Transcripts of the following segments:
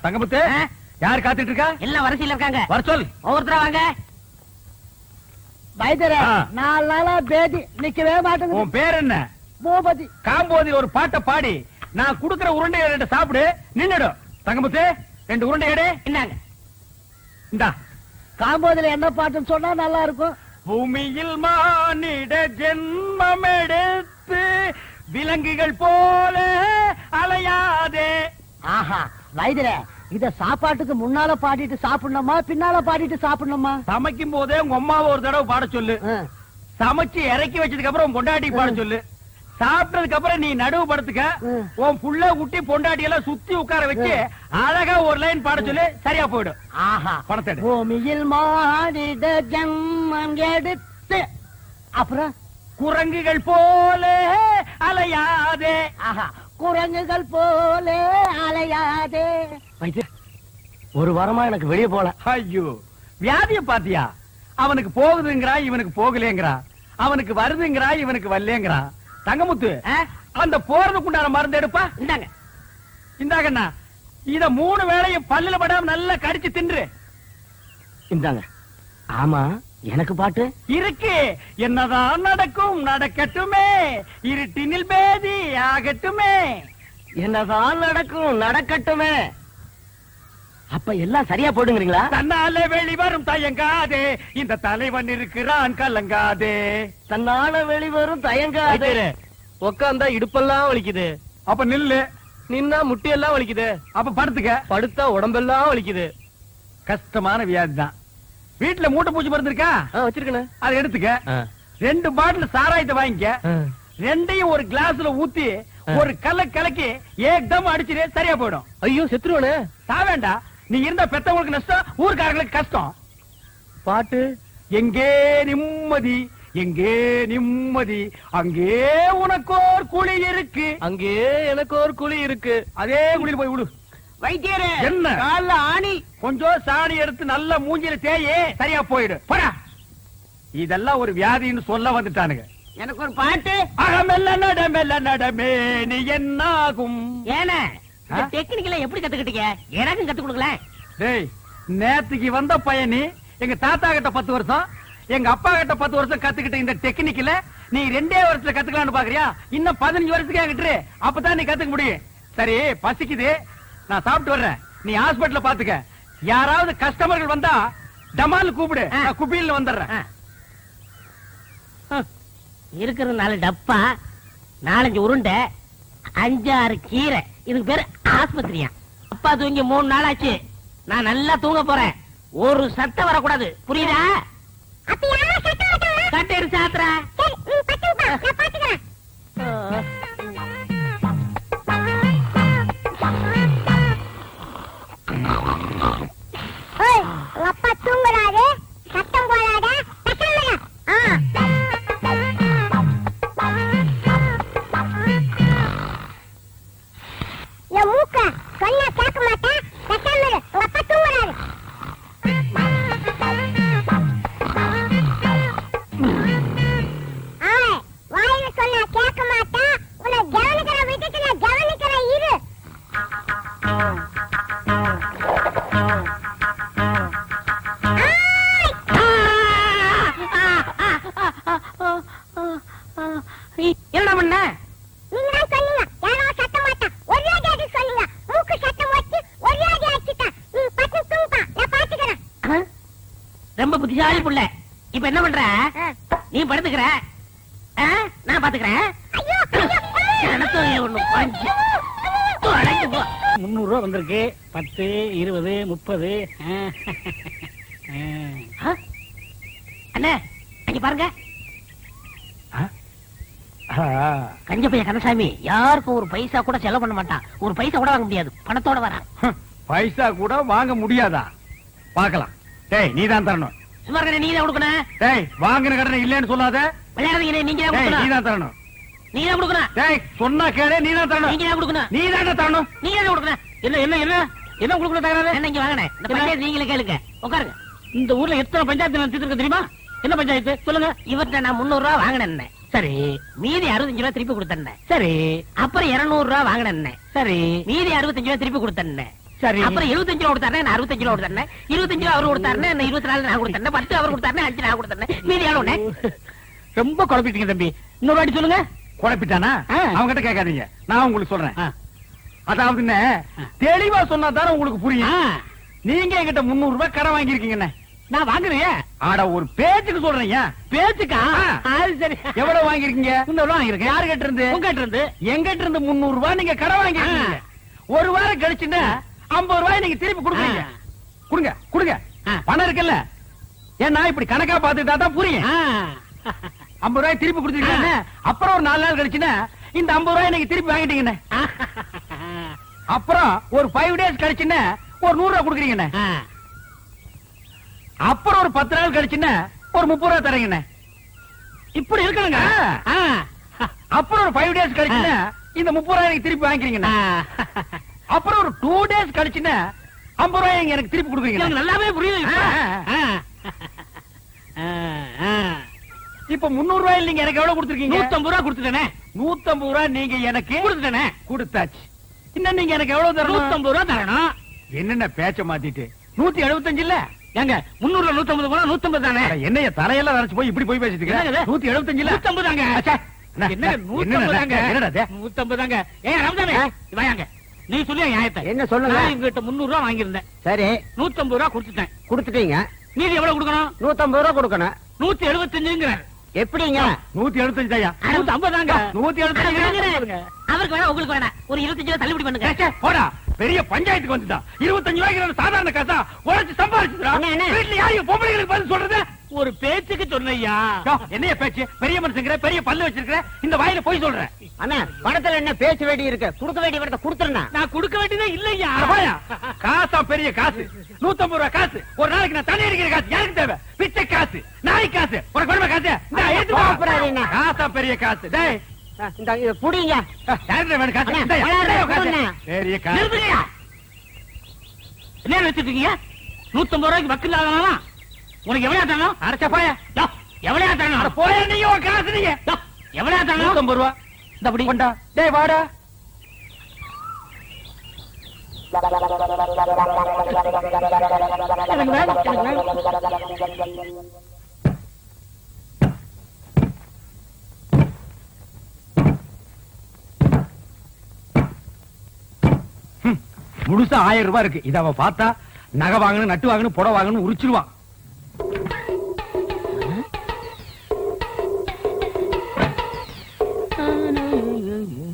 தங்கமுத்து, யார் காத்துட்டு இருக்கா? எல்லாம் வரிசையில இருக்காங்க. வர சொல். ஒவ்வொருத்தரா வாங்க. வைத்தியரே, 4 நாளா பேதி நிக்கவே மாட்டேங்குது. உன் பேர் என்ன? பூபதி. காம்போதி ஒரு பாட்டை பாடி நான் குடுக்கிற உருண்டை 2 சாப்பிடு, நின்னுடும். தங்கமுத்து, 2 உருண்டை எடு. என்னங்க? இந்தா. காம்போதில என்ன பாட்டுன்னு சொன்னா நல்லா இருக்கும். பூமியில் மானிட ஜென்மம் எடுத்து விலங்குகள் போல அலையாதே. ஆஹா, வைத்தியரே, இத சாப்பாட்டுக்கு முன்னால பாடிட்டு சாப்பிடணுமா பின்னால பாடிட்டு சாப்பிடணுமா? சமைக்கும் போதே உங்க அம்மாவை ஒரு தடவை பாட சொல்லு. சமைச்சு இறக்கி வச்சதுக்கு அப்புறம் பொண்டாட்டி பாட சொல்லு. சாப்பிட்டதுக்கு அப்புறம் நீ நடுவு படுத்துக்க. உன் புள்ள குட்டி பொண்டாட்டி எல்லாம் சுத்தி உட்கார வச்சு அழகா ஒரு லைன் பாட சொல்லு, சரியா போயிடும். ஆஹா, பணத்தை பூமியில் மானிட ஜென்மம் எடுத்து அப்புறம் குரங்குகள் போல அலையாதே. ஆஹா, குரங்குகள் போல அலையாதே. ஒரு வாரமா எனக்கு வெளியே போல. ஐயோ, வியாதிய பாத்தியா? அவனுக்கு போகுதுங்கிறா, இவனுக்கு போகலேங்கிறா. அவனுக்கு வருதுங்கிறா, இவனுக்கு வரலேங்கிறா. தங்கமுத்து, அந்த போறதுக்குண்டான மருந்து எடுப்பா. இந்தாங்க. இந்தாங்கண்ணா, இத 3 வேளையும் பல்லுல படாம நல்லா கடிச்சு தின்று. இந்தாங்க. ஆமா, எனக்கு பாட்டு இருக்கு. என்னதான் நடக்கும் நடக்கட்டுமே, இருட்டினில் பேதி ஆகட்டுமே. என்னதான் நடக்கும் நடக்கட்டுமே. அப்ப எல்லாம் சரியா போடுங்கிறீங்களா? தன்னால வெளிவரும் தயங்காதே, இந்த தலைவன் இருக்கிறான் கலங்காதே. தன்னால வெளிவரும் தயங்காதே. உக்காந்தா இடுப்பெல்லாம் வலிக்குது. அப்ப நில்லு. நின்னா முட்டியெல்லாம் வலிக்குது. அப்ப படுத்துக்க. படுத்தா உடம்பெல்லாம் வலிக்குது. கஷ்டமான வியாதி தான். வீட்டுல மூட்டை பூச்சி மருந்து இருக்கா? வச்சிருக்கேன். அதை எடுத்துக்க. 2 பாட்டில் சாராயத்தை வாங்கிக்க. 2ஐயும் ஒரு கிளாஸ்ல ஊத்தி ஒரு கலக்கி ஏக்தம் அடிச்சிரு, சரியா போயிடும். ஐயோ, செத்துருவானே. சாவேண்டா. நீ இருந்த பெத்தவங்களுக்கு நஷ்டம், ஊர்க்காரங்களுக்கு கஷ்டம். பாட்டு எங்கே நிம்மதி, எங்கே நிம்மதி, அங்கே உனக்கோர் குழி இருக்கு, அங்கே எனக்கு ஒரு குழி இருக்கு. அதே குழியில் போய் விடு. வைத்தியரே, என்ன? கால்ல ஆணி. கொஞ்சம் சாணி எடுத்து நல்ல மூஞ்சில தேயே, சரியா போயிடு. போடா. இதெல்லாம் ஒரு வியாதின்னு சொல்ல வந்துட்டானுங்க. எனக்கு ஒரு பாட்டு. அகமெல்ல நடமெல்ல நடமே நீ என்னாகும். ஏன டெக்னிக்கல எப்படி கத்துக்கிட்டீங்க? எனக்கும் கத்து கொடுங்களேன். டேய், நேத்துக்கு வந்த பையனி எங்க தாத்தா கிட்ட 10 வருஷம், எங்க அப்பா கிட்ட 10 வருஷம் கத்துக்கிட்ட இந்த டெக்னிக்கல நீ 2 வருஷத்துல கத்துக்கலாம்னு பாக்குறியா? இன்னும் 15 வருஷத்துக்கு என்கிட்ட அப்பதான் நீ கத்துக்க முடியும். சரி, பசிக்குது, நான் சாப்பிட்டு வர்றேன். நீ ஹாஸ்பிடல்ல பாத்துக்க. யாராவது கஸ்டமர்கள் வந்தா டமால் கூப்பிடு, நான் குபியில் வந்துடுறேன். இருக்கிறது 4 டப்பா, 4-5 உருண்டை, 5-6 கீரை. இதுக்கு பேரு ஆஸ்பத்திரியா? அப்பா தூங்கி 3 நாள் ஆச்சு. நான் நல்லா தூங்க போறேன். ஒரு சத்தம் வரக்கூடாது, புரியுதா? கட்டேரு சாத்திரா. அப்பா தூங்குறாரு, சத்தம் போடாத. என் மூக்க சொன்னா கேட்க மாட்டேன். உங்க அப்பா தூங்குறாரு. வாயில சொன்னா கேட்க மாட்டேன். உன்னை கவனிக்கிற விதத்துல கவனிக்கிற இரு. என்ன பண்ண? நீங்க தான் சொன்னீங்க யாரோ சத்த மாட்டான், ஒரு அடி சொன்னீங்க. மூக்கு சத்தம் வச்சு ஒரு அடி அடிச்சிட்டா. நீ பத்து தூங்குப்பா, நான் பாத்துக்கிறேன். ரொம்ப புத்திசாலி புள்ள. இப்ப என்ன பண்ற? நீ படுத்துக்கிற, நான் பாத்துக்கிறேன். 300 ரூபா வந்திருக்கு. 10, 20, 30. அண்ணே, அங்க பாருங்க. கஞ்ச பையன் கந்தசாமி யாருக்கும் ஒரு பைசா கூட செலவு பண்ண மாட்டான். ஒரு பைசா கூட வாங்க முடியாது, பணத்தோட வரான். பைசா கூட வாங்க முடியாதா? பாக்கலாம். டேய், நீதான் தரணும். சும்மா இருக்க, நீ தான் கொடுக்கணும். டேய், வாங்கின கடனை இல்லன்னு சொல்லாத. விளையாடுறீங்க, நீங்க தான் கொடுக்கணும். நீதான் தரணும். நீ தான் கொடுக்கணும். டேய், சொன்னா கேளு, நீதான் தரணும். நீங்க தான் கொடுக்கணும். நீதான் தரணும். நீங்க தான் கொடுக்கணும். என்ன என்ன என்ன என்ன கொடுக்கணும் தகராறு? என்ன இங்க வாங்கினேன். இந்த பஞ்சாயத்து நீங்களே கேளுங்க, உட்காருங்க. இந்த ஊர்ல எத்தனை பஞ்சாயத்து நடத்திட்டு இருக்கு தெரியுமா? என்ன பஞ்சாயத்து சொல்லுங்க. இவர்கிட்ட நான் 300 ரூபா வாங்கினேன். சரி. மீதி 65 ரூபா திருப்பி கொடுத்தேன். சரி. அப்புறம் 200 ரூபா வாங்கினேன். சரி. மீதி 65 ரூபா திருப்பி கொடுத்தேன். சரி. அப்புறம் 75 ரூபா கொடுத்தாரு, நான் 65 ரூபா கொடுத்தேன். 25 ரூபா அவர் கொடுத்தாரு, நான் 24 நான் கொடுத்தேன். 10 அவர் கொடுத்தாரு, 5 நான் கொடுத்தேன். மீதி எவ்வளவு? ரொம்ப குழப்பிட்டீங்க தம்பி. இன்னொரு வாட்டி சொல்லுங்க. குழப்பிட்டானா? அவங்க கிட்ட கேட்காதீங்க, நான் உங்களுக்கு சொல்றேன். அதாவது என்ன, தெளிவா சொன்னா தானே உங்களுக்கு புரியும். நீங்க என்கிட்ட 300 ரூபாய் கடன் வாங்கிருக்கீங்க. நான் வாங்குறேன். ஆட ஒரு பேச்சுக்கு சொல்றீங்க. பேச்சுக்கா? சரி. எவ்வளவு வாங்கிருக்கீங்க? 300 ரூபா வாங்கிருக்கேன். யாரு கிட்ட இருந்து? உங்க கிட்ட இருந்து. எங்கிட்ட இருந்து 300 ரூபாய் நீங்க கடன் வாங்கிருக்கீங்க. ஒரு வாரம் கழிச்சுன்னா 50 ரூபாய் நீங்க திருப்பி கொடுக்குறீங்க. கொடுங்க கொடுங்க, பணம் இருக்குல்ல. ஏன்னா இப்படி கணக்கா பாத்துட்டா தான் புரியும். 50 ரூபாய் திருப்பி கொடுத்துருக்கீங்க. அப்புறம் ஒரு 4 நாள் கழிச்சுன்னா இந்த 50 ரூபாய் நீங்க திருப்பி வாங்கிட்டீங்க. அப்புறம் ஒரு 5 டேஸ் கழிச்சுன்னா ஒரு 100 ரூபாய் கொடுக்குறீங்க. அப்புறம் ஒரு 10 நாள் கழிச்சுன்னா ஒரு 30 ரூபாய் தரீங்க. இப்படி இருக்கணுங்க. அப்புறம் ஒரு 5 டேஸ் கழிச்சுன்னா இந்த 30 ரூபாய் எனக்கு திருப்பி வாங்கிக்கிறீங்க. அப்புறம் ஒரு 2 டேஸ் கழிச்சுன்னா 50 ரூபாய் எனக்கு திருப்பி கொடுக்குறீங்க. நல்லாவே புரியுது. இப்ப 300 ரூபாய் நீங்க எனக்கு எவ்வளவு கொடுத்துருக்கீங்க? 150 ரூபாய் கொடுத்துட்டேனே. 150 ரூபாய் நீங்க எனக்கு கொடுத்துட்டேனே. கொடுத்தாச்சு. இன்னும் நீங்க எனக்கு எவ்வளவு தரணும்? 150 ரூபாய் தரணும். என்னென்ன பேச்ச மாத்திட்டு 175 இல்ல? ஏங்க 300 150 போனா 150 தானே. என்னைய தலையெல்லாம் நரைச்சு போய் இப்படி போய் பேசிட்டு இருக்க? 175 இல்ல? 150 தாங்க. என்னங்க 150 தாங்க. என்னடா 150 தாங்க. ஏன் ரம்ஜானே வாங்க. நீ சொல்லி நியாயத்தை. என்ன சொல்லுங்க? நான் இவங்கிட்ட 300 ரூபாய் வாங்கியிருந்தேன். சரி, 150 ரூபாய் கொடுத்துட்டேன். கொடுத்துட்டீங்க. மீதி எவ்வளவு கொடுக்கணும்? 150 ரூபா கொடுக்கணும். 175ங்கிறார். எப்படிங்க? 175 தாயா? 150 தாங்க. 175. அவருக்கு வேணா உங்களுக்கு வேணா ஒரு 25 ரூபாய் தள்ளுபடி பண்ணுங்க. போடா, பெரிய பஞ்சாயத்துக்கு வந்துட்டா. 25 ரூபாய்க்கு சாதாரண காசா உழைச்சு சம்பாதிச்சுடா. வீட்டுல யாரையும் பொம்பளைகளுக்கு பதில் சொல்றது? ஒரு பேச்சுக்கு சொன்னையா? என்னைய பேச்சு? பெரிய மனுஷங்கிற, பெரிய பல்லு வச்சிருக்கிற, இந்த வாயில போய் சொல்றேன். அண்ணா, பணத்துல என்ன பேச்சு வேண்டி இருக்கு? கொடுக்க வேண்டிய பணத்தை கொடுத்துருண்ணா. நான் கொடுக்க வேண்டியதே இல்லையா? காசா பெரிய காசு, 150 ரூபாய் காசு. ஒரு நாளைக்கு நான் தண்ணி அடிக்கிற காசு யாருக்கு தேவை? பிச்சை காசு, நாய் காசு, ஒரு குடும்ப காசு. காசா பெரிய காசு. டேய், இந்த இத புடிங்க. வேணும் காசு. பெரிய காசு. என்ன வச்சிருக்கீங்க? 150 ரூபாய்க்கு வக்கு இல்லாதவனா? உனக்கு எவ்வளவு தரணும்? அரைச்ச போயா, எவ்வளவு தரணும்? போய நீங்க ஒரு காசு. நீங்க எவ்வளவு தரணும்? 150 ரூபாய். இந்த அப்படி கொண்டா. டேய் வாடா. எனக்கு வேணும், எனக்கு வேணும். முழுசா 1000 ரூபாய் இருக்கு. இத அவ பார்த்தா நகை வாங்கணும், நட்டு வாங்கணும், புடவை வாங்கணும் உரிச்சிருவான்.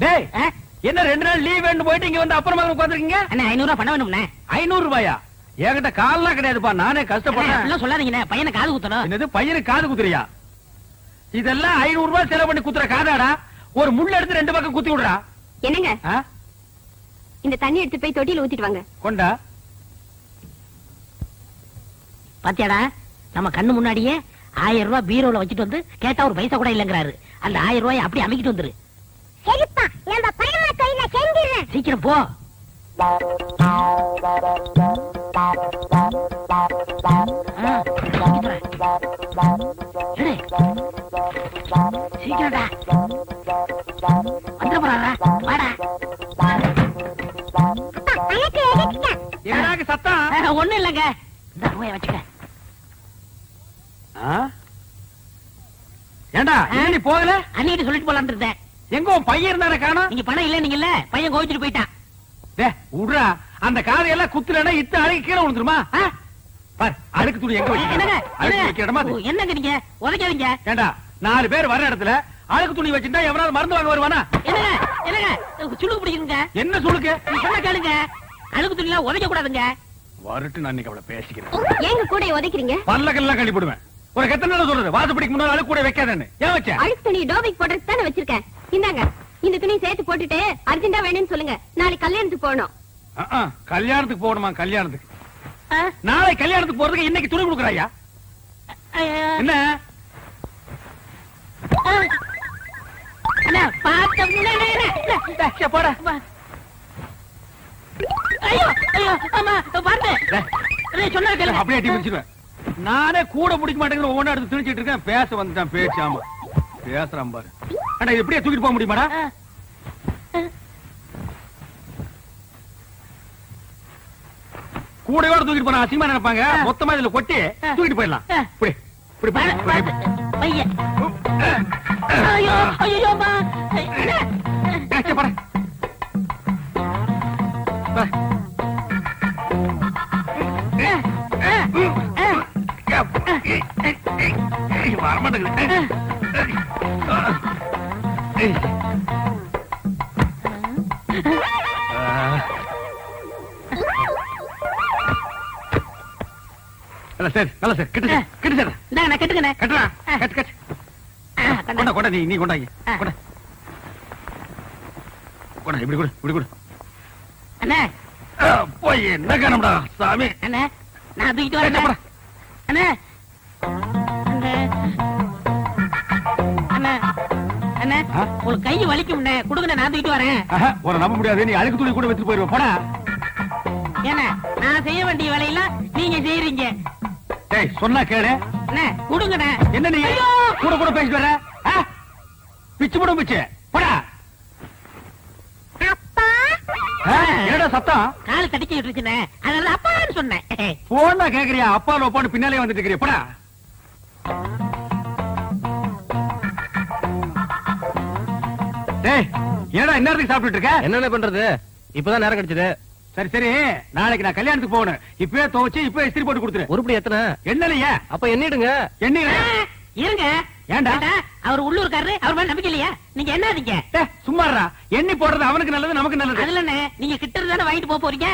டேய், என்ன 2 நாள் லீவ் வேணும் போயிட்டு இங்க வந்து அப்புறமா உட்கார்ந்திருக்கீங்க? அண்ணா 500 ரூபாய் பணம் வேணும்ண்ணே. 500 ரூபாயா? என்கிட்ட கால்லாம் கிடையாதுப்பா, நானே கஷ்டப்படுறேன். அப்படிலாம் சொல்லாதீங்கண்ணே, பையனை காது குத்தணும். என்னது பையனுக்கு காது குத்துறியா? இதெல்லாம் 500 ரூபாய் செலவு பண்ணி குத்துற காதாடா? ஒரு முள்ள எடுத்து 2 பக்கம் குத்தி விடுறா. என்னங்க, இந்த தண்ணி எடுத்து போய் தொட்டியில ஊத்திட்டு வாங்க. கொண்டா. பாத்தியாடா, நம்ம கண்ணு முன்னாடியே 1000 ரூபாய் பீரோல வச்சுட்டு வந்து கேட்டா ஒரு பைசா கூட இல்லங்கிறாரு. அந்த 1000 ரூபாய் அப்படியே அமைக்கிட்டு வந்துரு. சரிப்பா, நம்ம பணமா தொழில செஞ்சிடுறேன். சீக்கிரம் போ. சீக்கிரம்டா வந்துட போறாரா? வாடா. எனக்கு சத்தம் ஒண்ணும் இல்லங்க. இந்த ரூபாய வச்சுக்க. ஏண்டா நீ போகல? அன்னிட்டு சொல்லிட்டு போலான்னு இருந்தேன். எங்க உன் பையன் இருந்தானே காணோம்? நீங்க பணம் இல்ல நீங்க இல்ல, பையன் கோவிச்சுட்டு போயிட்டான். உட்ரா, அந்த காதையெல்லாம் குத்துலன்னா இத்த அழுகி கீழே விழுந்துருமா? பார், அழுக்கு துணி எங்க என்னங்க வைக்க இடமா? என்னங்க நீங்க உதைக்காதீங்க. ஏண்டா 4 பேர் வர இடத்துல அழுக்கு துணி வச்சுட்டா எவனாவது மருந்து வாங்க வருவானா? என்னங்க என்னங்க சுளுக்கு பிடிக்குங்க. என்ன சுளுக்கு? சொன்ன கேளுங்க, அழுக்கு துணி எல்லாம் உதைக்க கூடாதுங்க. வரட்டு, நான் இன்னைக்கு அவளை பேசிக்கிறேன். ஏங்க கூட உதைக்கிறீங்க? பல்லக்கெல்லாம் கழி போடுவேன். ஒரு எத்தனை நாள் சொல்றது, வாசப்படிக்கு முன்னாடி அழுக்கு கூட வைக்காதேன்னு. ஏன் வச்ச? அழுக்கு துணி டோபிக் போடுறது தானே வச்சிருக்கேன். இந்தாங்க, இந்த துணி சேர்த்து போட்டுட்டு அர்ஜென்டா வேணும்னு சொல்லுங்க. நாளைக்கு கல்யாணத்துக்கு போகணும். கல்யாணத்துக்கு போகணுமா? கல்யாணத்துக்கு நாளை கல்யாணத்துக்கு போறதுக்கு இன்னைக்கு துணி கொடுக்குறாயா? என்ன போட? ஐயோ ஐயோ, ஆமா பாருங்க. சொன்னா கேளுங்க. அப்படியே அடி பிடிச்சிருவேன். நானே கூட பிடிக்க மாட்டேங்கிற ஒவ்வொன்றா எடுத்து திணிச்சிட்டு இருக்கேன். பேச வந்துட்டான் பேச்சாம பேசுறான் பாரு. அடா இது எப்படியா தூக்கிட்டு போக முடியுமாடா? கூடையோட தூக்கிட்டு போனா அசிங்கமா நினைப்பாங்க. மொத்தமா இதுல கொட்டி தூக்கிட்டு போயிடலாம். இப்படி இப்படி இப்படி, இப்படி. பையன் ஐயோ ஐயோ அம்மா. ஏச்சே, பாரு. பாரு. வர மாட்டேங்குது. சரி நல்ல சார் கிட்ட சார் கிட்ட சார் நான் கட்டுக்கண்ணே. கட்டுறா கட்டு கட்டு கொண்டா கொண்டா நீ கொண்டாங்க கொண்டா கொண்டா இப்படி கொடு இப்படி கொடு. அண்ணே போய் என்ன காணம்டா சாமி. அண்ணே நான் தூக்கிட்டு வரேன். அண்ணே அண்ணே அண்ணே அண்ணே உங்களுக்கு கை வலிக்கும்ண்ணே. கொடுங்கண்ணே, நான் தூக்கிட்டு வரேன். ஒரு நம்ப முடியாது. நீ அழுக்கு துணி கூட வச்சுட்டு போயிருவ. போடா. ஏண்ணே நான் செய்ய வேண்டிய வேலையெல்லாம் நீங்க செய்யறீங்க. டேய் சொன்னா கேளு. அண்ணே கொடுங்கண்ணே. என்ன நீ கூட கூட பேசிட்டு வர? பிச்சு போடும் பிச்சு. போடா. அப்பா என்னடா சத்தம்? கால் தடிக்க விட்டுருச்சுண்ணே, அதனால அப்பான்னு சொன்னேன். போனா கேக்குறியா? அப்பா ஒப்பான்னு பின்னாலே வந்துட்டு இருக்கிறியா? போடா. டேய் என்னடா இந்நேரத்துக்கு சாப்பிட்டுட்டு இருக்க? என்னென்ன பண்றது? இப்பதான் நேரம் கிடைச்சது. சரி சரி நாளைக்கு நான் கல்யாணத்துக்கு போகணும். இப்பவே துவைச்சு இப்பவே இஸ்திரி போட்டு கொடுத்துரு. உருப்படி எத்தனை? என்னலையா அப்ப எண்ணிடுங்க. என்ன இருங்க. ஏன்டா? அவர் உள்ளூர்காரரு, அவர் மேல நம்பிக்கை இல்லையா? நீங்க என்னதீங்க? சும்மாறா. எண்ணி போடுறது அவனுக்கு நல்லது நமக்கு நல்லது. அதுல நீங்க கிட்ட இருந்தானே வாங்கிட்டு போக போறீங்க.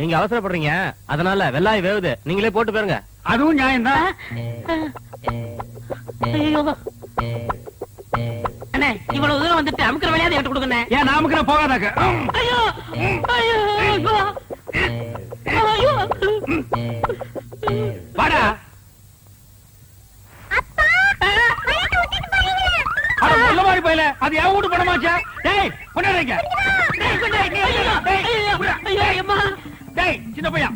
நீங்க அவசரப்படுறீங்க, அதனால வெள்ளாய் வேவுது. நீங்களே போட்டு பாருங்க. அதுவும் நியாயம்தான். ஐயோ அண்ணே, இவ்வளவு தூரம் வந்துட்டு அமுக்கிற வேலையாவது எடுத்து கொடுங்க. ஏன் நாமுக்கு நான் போகாதாக்க? ஐயோ ஐயோ ஐயோ வாடா. அப்பா பணத்தை விட்டுட்டு போறீங்களா? அட நல்ல மாதிரி போயில. அது என் வீட்டு பணமாச்சா? டேய் கொண்டாடுறீங்க. ஐயோ ஐயோ ஐயோ அம்மா. டேய் சின்ன பையன்